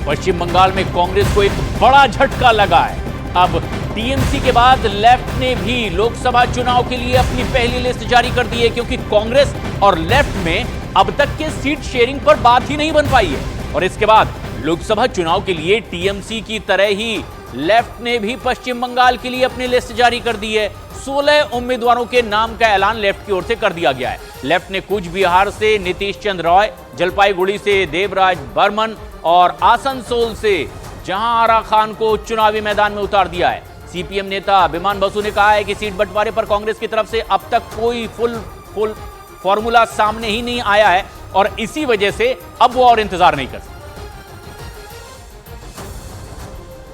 पश्चिम बंगाल में कांग्रेस को एक बड़ा झटका लगा है। अब टीएमसी के बाद लेफ्ट ने भी लोकसभा चुनाव के लिए अपनी पहली लिस्ट जारी कर दी है, क्योंकि कांग्रेस और लेफ्ट में अब तक के सीट शेयरिंग पर बात ही नहीं बन पाई है। और इसके बाद लोकसभा चुनाव के लिए टीएमसी की तरह ही लेफ्ट ने भी पश्चिम बंगाल के लिए अपनी लिस्ट जारी कर दी है। 16 उम्मीदवारों के नाम का ऐलान लेफ्ट की ओर से कर दिया गया है। लेफ्ट ने कूच बिहार से नीतीश चंद्र रॉय, जलपाईगुड़ी से देवराज बर्मन और आसनसोल से जहांआरा खान को चुनावी मैदान में उतार दिया है। सीपीएम नेता विमान बसु ने कहा है कि सीट बंटवारे पर कांग्रेस की तरफ से अब तक कोई फुल फॉर्मूला सामने ही नहीं आया है और इसी वजह से अब वो और इंतजार नहीं कर सकते।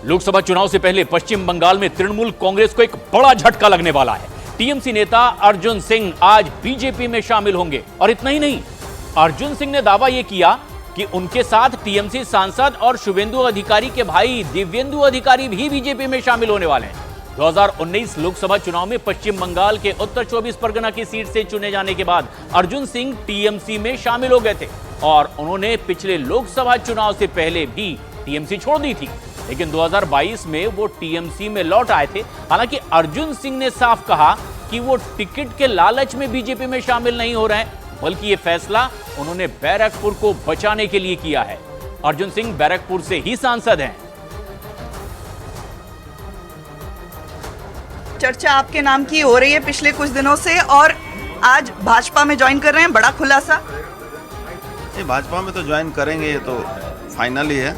लोकसभा चुनाव से पहले पश्चिम बंगाल में तृणमूल कांग्रेस को एक बड़ा झटका लगने वाला है। टीएमसी नेता अर्जुन सिंह आज बीजेपी में शामिल होंगे और इतना ही नहीं, अर्जुन सिंह ने दावा यह किया कि उनके साथ टीएमसी सांसद और शुभेंदु अधिकारी के भाई दिव्येंदु अधिकारी भी बीजेपी में शामिल होने वाले हैं। 2019 लोकसभा चुनाव में पश्चिम बंगाल के उत्तर 24 परगना की सीट से चुने जाने के बाद अर्जुन सिंह टीएमसी में शामिल हो गए थे और उन्होंने पिछले लोकसभा चुनाव से पहले भी टीएमसी छोड़ दी थी, लेकिन 2022 में वो टीएमसी में लौट आए थे। हालांकि अर्जुन सिंह ने साफ कहा कि वो टिकट के लालच में बीजेपी में शामिल नहीं हो रहे हैं, बल्कि ये फैसला उन्होंने बैरकपुर को बचाने के लिए किया है। अर्जुन सिंह बैरकपुर से ही सांसद हैं। चर्चा आपके नाम की हो रही है पिछले कुछ दिनों से और आज भाजपा में ज्वाइन कर रहे हैं, बड़ा खुलासा। ये भाजपा में तो ज्वाइन करेंगे, ये तो फाइनल ही है।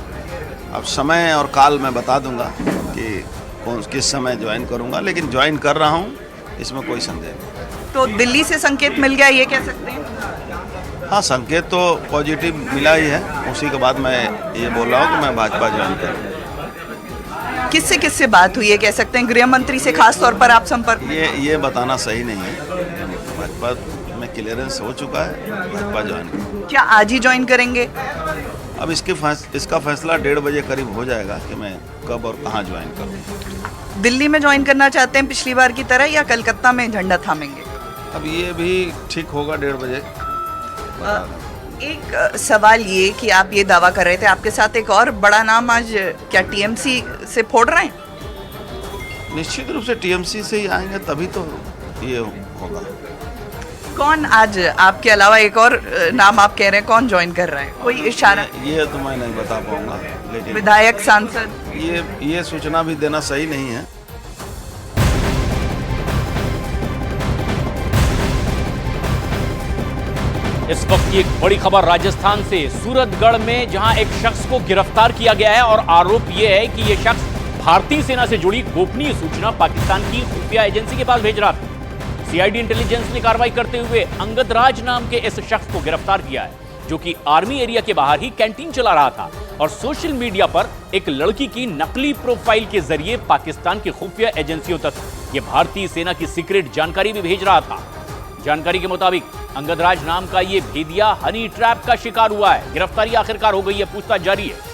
अब समय और काल मैं बता दूंगा कि किस समय ज्वाइन करूंगा, लेकिन ज्वाइन कर रहा हूं, इसमें कोई संदेह नहीं। तो दिल्ली से संकेत मिल गया, ये कह सकते हैं? हाँ, संकेत तो पॉजिटिव मिला ही है। उसी के बाद मैं ये बोल रहा हूँ कि मैं भाजपा ज्वाइन करूँगा। किससे बात हुई है, कह सकते हैं गृह मंत्री से खास तौर पर आप संपर्क? ये बताना सही नहीं है। भाजपा में क्लियरेंस हो चुका है, भाजपा ज्वाइन करूँगा। क्या आज ही ज्वाइन करेंगे? अब इसका फैसला 1:30 बजे करीब हो जाएगा कि मैं कब और कहाँ ज्वाइन करूँ। दिल्ली में ज्वाइन करना चाहते हैं पिछली बार की तरह, या कलकत्ता में झंडा थामेंगे? अब ये भी ठीक होगा 1:30 बजे। एक सवाल ये कि आप ये दावा कर रहे थे, आपके साथ एक और बड़ा नाम आज क्या टीएमसी से फोड़ रहे हैं? निश्चित रूप से टीएमसी से ही आएंगे, तभी तो ये होगा। कौन आज आपके अलावा एक और नाम आप कह रहे हैं, कौन ज्वाइन कर रहा है? कोई इशारा? ये तो मैं नहीं बता पाऊंगा, लेकिन विधायक, सांसद? ये सूचना भी देना सही नहीं है। इस वक्त की एक बड़ी खबर राजस्थान से, सूरतगढ़ में जहां एक शख्स को गिरफ्तार किया गया है और आरोप यह है कि यह शख्स भारतीय सेना से जुड़ी गोपनीय सूचना पाकिस्तान की खुफिया एजेंसी के पास भेज रहा था। सीआईडी इंटेलिजेंस ने कार्रवाई करते हुए अंगद राज नाम के इस शख्स को गिरफ्तार किया है, जो कि आर्मी एरिया के बाहर ही कैंटीन चला रहा था और सोशल मीडिया पर एक लड़की की नकली प्रोफाइल के जरिए पाकिस्तान की खुफिया एजेंसियों तक ये भारतीय सेना की सीक्रेट जानकारी भी भेज रहा था। जानकारी के मुताबिक अंगद राज नाम का ये भेदिया हनी ट्रैप का शिकार हुआ है। गिरफ्तारी आखिरकार हो गई है, पूछताछ जारी है।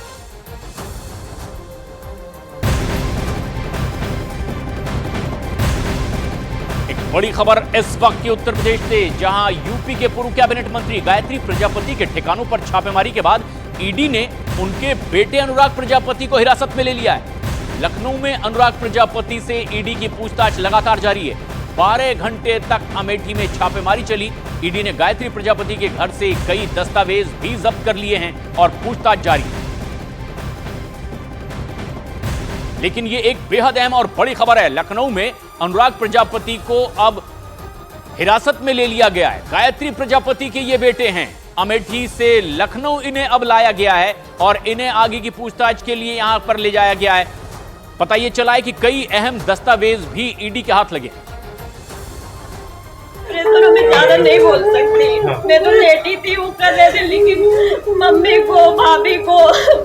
एक बड़ी खबर इस वक्त की उत्तर प्रदेश से, जहां यूपी के पूर्व कैबिनेट मंत्री गायत्री प्रजापति के ठिकानों पर छापेमारी के बाद ईडी ने उनके बेटे अनुराग प्रजापति को हिरासत में ले लिया है। लखनऊ में अनुराग प्रजापति से ईडी की पूछताछ लगातार जारी है। 12 घंटे तक अमेठी में छापेमारी चली। ईडी ने गायत्री प्रजापति के घर से कई दस्तावेज भी जब्त कर लिए हैं और पूछताछ जारी है। लेकिन यह एक बेहद अहम और बड़ी खबर है। लखनऊ में अनुराग प्रजापति को अब हिरासत में ले लिया गया है। गायत्री प्रजापति के ये बेटे हैं। अमेठी से लखनऊ इन्हें अब लाया गया है और इन्हें आगे की पूछताछ के लिए यहां पर ले जाया गया है। पता यह चला है कि कई अहम दस्तावेज भी ईडी के हाथ लगे। प्रेशर में ज्यादा नहीं बोल सकती, मैं तो लेटी थी, वो कर रहे थे, लेकिन मम्मी को, भाभी को,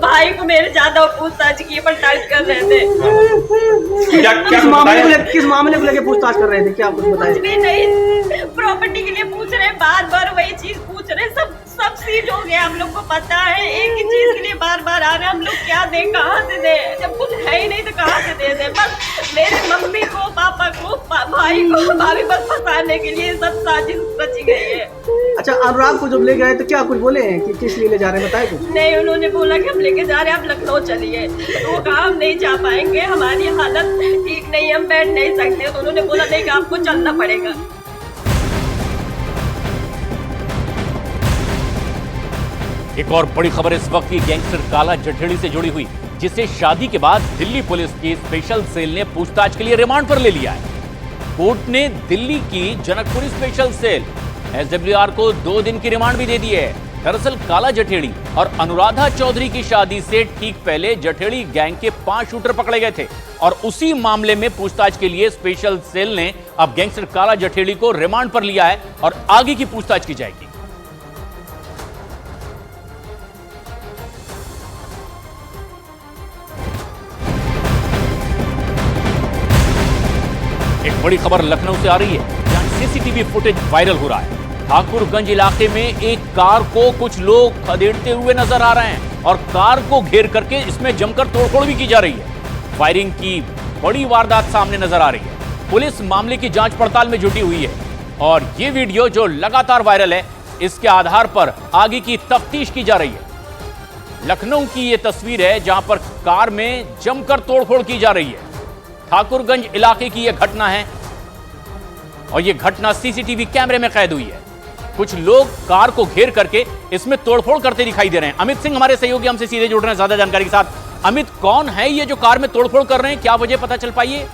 भाई को मेरे ज्यादा पूछताछ की पड़ताछ कर रहे थे। किस मामले को लेके पूछताछ कर रहे थे, क्या कुछ बताया? कुछ भी नहीं, प्रॉपर्टी के लिए पूछ रहे, बार बार वही चीज पूछ रहे। सब सीज हो गया, हम लोग को पता है। एक ही चीज के लिए बार बार आ रहे, हम लोग क्या दें, कहाँ से दें? जब कुछ है ही नहीं तो कहाँ से दे दें? बस मेरे मम्मी को, पापा को, भाई को, भाभी बस फंसाने के लिए सब साजिश रची गई है। अच्छा, अनुराग को जब ले गए तो क्या कुछ बोले हैं कि किस लिए ले जा रहे हैं, बताए कुछ? नहीं, उन्होंने बोला कि हम लेके जा रहे हैं, आप लखनऊ चलिए। तो वो कहा हम नहीं जा पाएंगे, हमारी हालत ठीक नहीं है, हम बैठ नहीं सकते। तो उन्होंने बोला नहीं कि आपको चलना पड़ेगा। एक और बड़ी खबर इस वक्त की गैंगस्टर काला जठेड़ी से जुड़ी हुई, जिसे शादी के बाद दिल्ली पुलिस की स्पेशल सेल ने पूछताछ के लिए रिमांड पर ले लिया है। कोर्ट ने दिल्ली की जनकपुरी स्पेशल सेल एसडब्ल्यूआर को 2 दिन की रिमांड भी दे दी है। दरअसल काला जठेड़ी और अनुराधा चौधरी की शादी से ठीक पहले जठेड़ी गैंग के 5 शूटर पकड़े गए थे और उसी मामले में पूछताछ के लिए स्पेशल सेल ने अब गैंगस्टर काला जठेड़ी को रिमांड पर लिया है और आगे की पूछताछ की जाएगी। एक बड़ी खबर लखनऊ से आ रही है, जहां सीसीटीवी फुटेज वायरल हो रहा है। ठाकुरगंज इलाके में एक कार को कुछ लोग खदेड़ते हुए नजर आ रहे हैं और कार को घेर करके इसमें जमकर तोड़फोड़ भी की जा रही है। फायरिंग की बड़ी वारदात सामने नजर आ रही है। पुलिस मामले की जांच पड़ताल में जुटी हुई है और ये वीडियो जो लगातार वायरल है, इसके आधार पर आगे की तफ्तीश की जा रही है। लखनऊ की यह तस्वीर है जहां पर कार में जमकर तोड़फोड़ की जा रही है। ठाकुरगंज इलाके की यह घटना है और यह घटना सीसीटीवी कैमरे में कैद हुई है। कुछ लोग कार को घेर करके इसमें तोड़फोड़ करते दिखाई दे रहे हैं। अमित सिंह हमारे सहयोगी हमसे सीधे जुड़ रहे हैं ज्यादा जानकारी के साथ। अमित, कौन है ये जो कार में तोड़फोड़ कर रहे हैं, क्या वजह पता चल पाई है?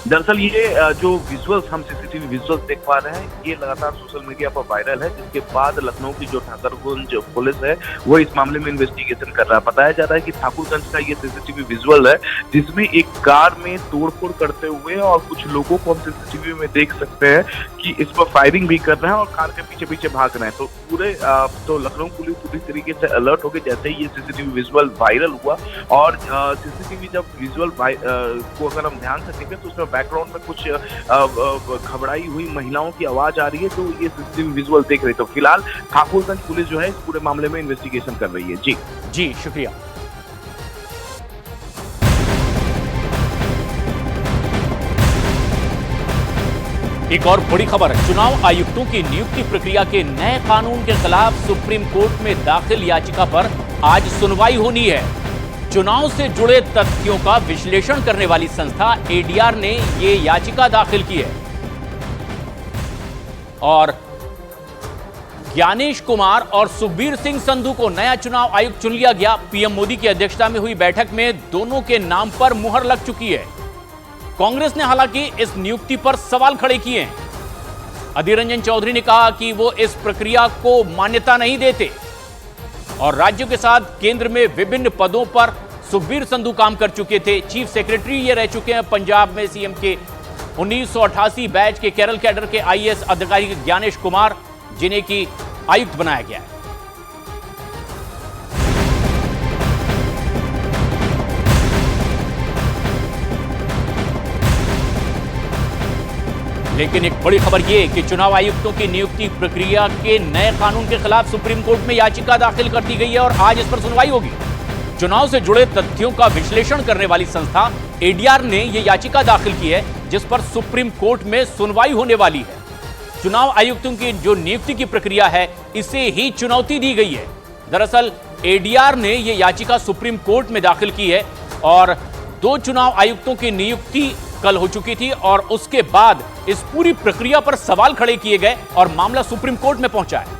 दरअसल ये जो विजुअल्स हम सीसीटीवी विजुअल्स देख पा रहे हैं, ये लगातार सोशल मीडिया पर वायरल है, जिसके बाद लखनऊ की जो ठाकुरगंज पुलिस है वो इस मामले में इन्वेस्टिगेशन कर रहा है। बताया जा रहा है कि ठाकुरगंज का ये सीसीटीवी विजुअल है जिसमें एक कार में तोड़फोड़ करते हुए और कुछ लोगों को हम सीसीटीवी में देख सकते हैं कि इस पर फायरिंग भी कर रहे हैं और कार के पीछे पीछे भाग रहे हैं। तो पूरे तो लखनऊ पुलिस पूरी तरीके से अलर्ट हो गई जैसे ही ये सीसीटीवी विजुअल वायरल हुआ। और सीसीटीवी जब विजुअल को अगर हम ध्यान से देखें तो उसमें बैकग्राउंड में कुछ घबराई हुई महिलाओं की आवाज आ रही है, तो ये सीसीटीवी विजुअल देख रहे। तो फिलहाल ठाकुरगंज पुलिस जो है इस पूरे मामले में इन्वेस्टिगेशन कर रही है। जी शुक्रिया। एक और बड़ी खबर, चुनाव आयुक्तों की नियुक्ति प्रक्रिया के नए कानून के खिलाफ सुप्रीम कोर्ट में दाखिल याचिका पर आज सुनवाई होनी है। चुनाव से जुड़े तथ्यों का विश्लेषण करने वाली संस्था एडीआर ने ये याचिका दाखिल की है और ज्ञानेश कुमार और सुखबीर सिंह संधू को नया चुनाव आयुक्त चुन लिया गया। पीएम मोदी की अध्यक्षता में हुई बैठक में दोनों के नाम पर मुहर लग चुकी है। कांग्रेस ने हालांकि इस नियुक्ति पर सवाल खड़े किए हैं। अधीर रंजन चौधरी ने कहा कि वो इस प्रक्रिया को मान्यता नहीं देते और राज्यों के साथ केंद्र में विभिन्न पदों पर सुखबीर संधू काम कर चुके थे। चीफ सेक्रेटरी ये रह चुके हैं पंजाब में सीएम के 1988 बैच के केरल कैडर के आईएएस अधिकारी ज्ञानेश कुमार, जिन्हें की आयुक्त बनाया गया है। लेकिन एक बड़ी खबर यह कि चुनाव आयुक्तों की नियुक्ति प्रक्रिया के नए कानून के खिलाफ सुप्रीम कोर्ट में याचिका दाखिल कर दी गई है और आज इस पर सुनवाई होगी। चुनाव से जुड़े तथ्यों का विश्लेषण करने वाली संस्था एडीआर ने यह याचिका दाखिल की है, जिस पर सुप्रीम कोर्ट में सुनवाई होने वाली है। चुनाव आयुक्तों की जो नियुक्ति की प्रक्रिया है, इसे ही चुनौती दी गई है। दरअसल एडीआर ने यह याचिका सुप्रीम कोर्ट में दाखिल की है और 2 चुनाव आयुक्तों की नियुक्ति कल हो चुकी थी और उसके बाद इस पूरी प्रक्रिया पर सवाल खड़े किए गए और मामला सुप्रीम कोर्ट में पहुंचा है।